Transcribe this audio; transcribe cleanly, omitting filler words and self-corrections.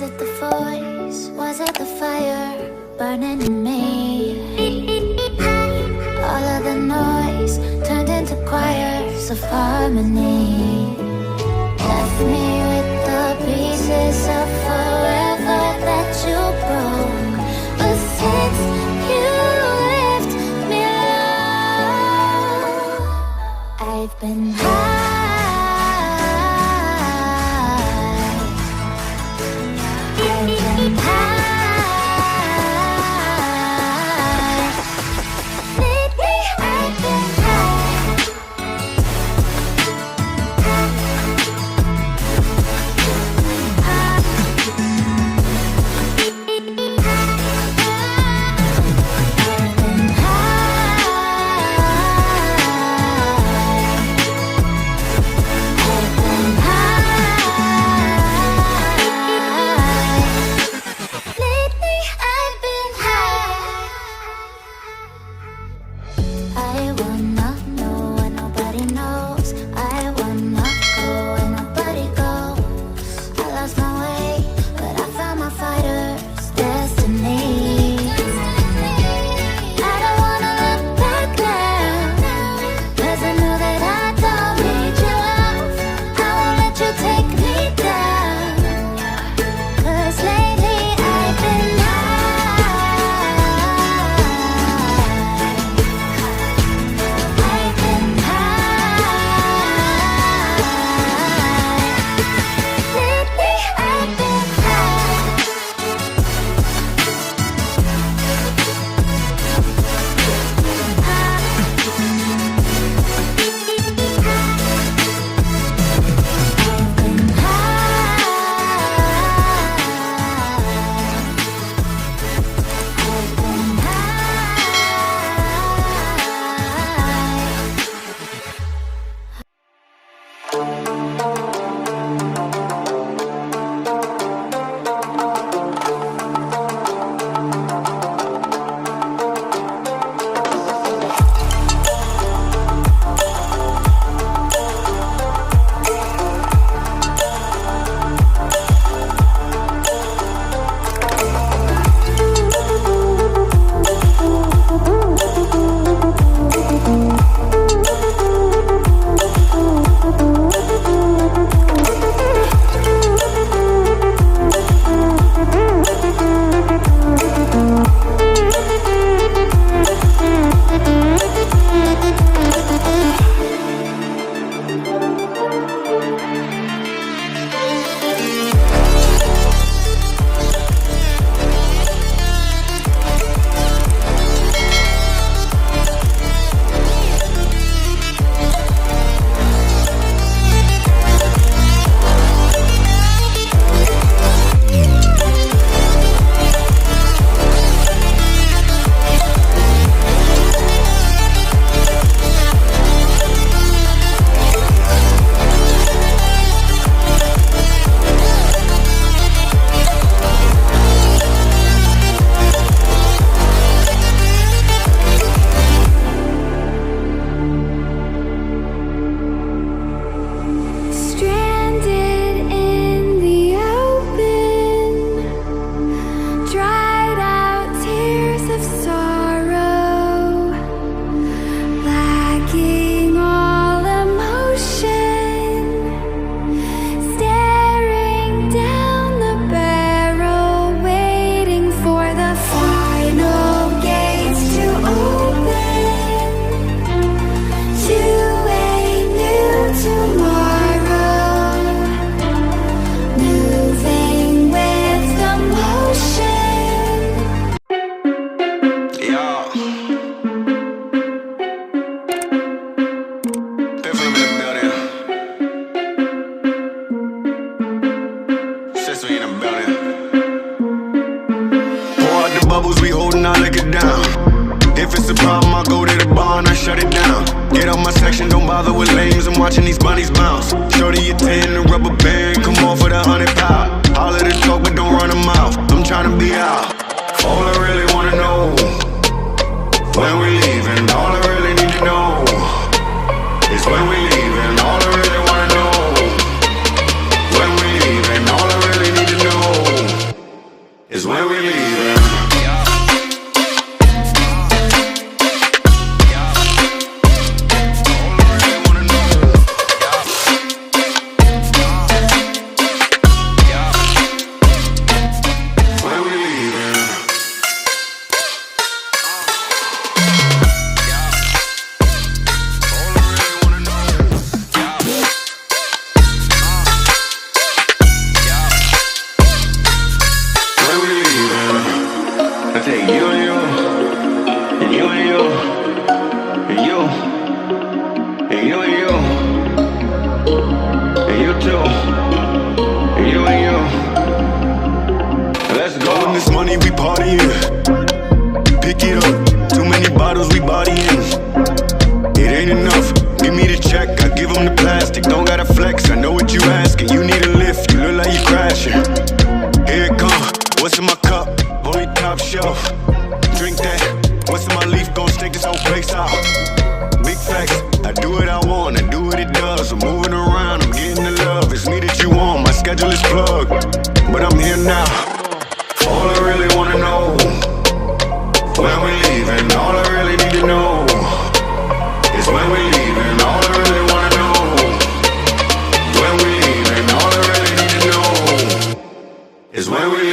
Was it the voice? Was it the fire burning in me? All of the noise turned into choirs of harmony. Left me with the pieces of forever that you broke. But since you left me alone, I've been high. bubbles, we holding our liquor down. If it's a problem, I'll go to the bar and I shut it down. Get on my section, don't bother with lames. I'm watching these bunnies bounce. Shorty a 10, a rubber band, come off with 100 pound. All of the talk, but don't run them out. I'm trying to be out. All I really wanna know, when we leaving. All I really need to know is when we leaving. All I really wanna know, when we leaving. All I really need to know. this money, we partying. Pick it up, too many bottles, we bodying. It ain't enough, give me the check, I give them the plastic. Don't gotta flex, I know what you asking. You need a lift, you look like you crashing. Here it come, what's in my cup? Only top shelf. Drink that, what's in my leaf? Gon' stake this whole place out. Big facts, I do what I want, I do what it does. I'm moving around, I'm getting the love. It's me that you want, my schedule is plugged, but I'm here now. All I really wanna know, when we leaving. All I really need to know is when we leaving. All I really wanna know, when we leaving. All I really need to know is when we leaving.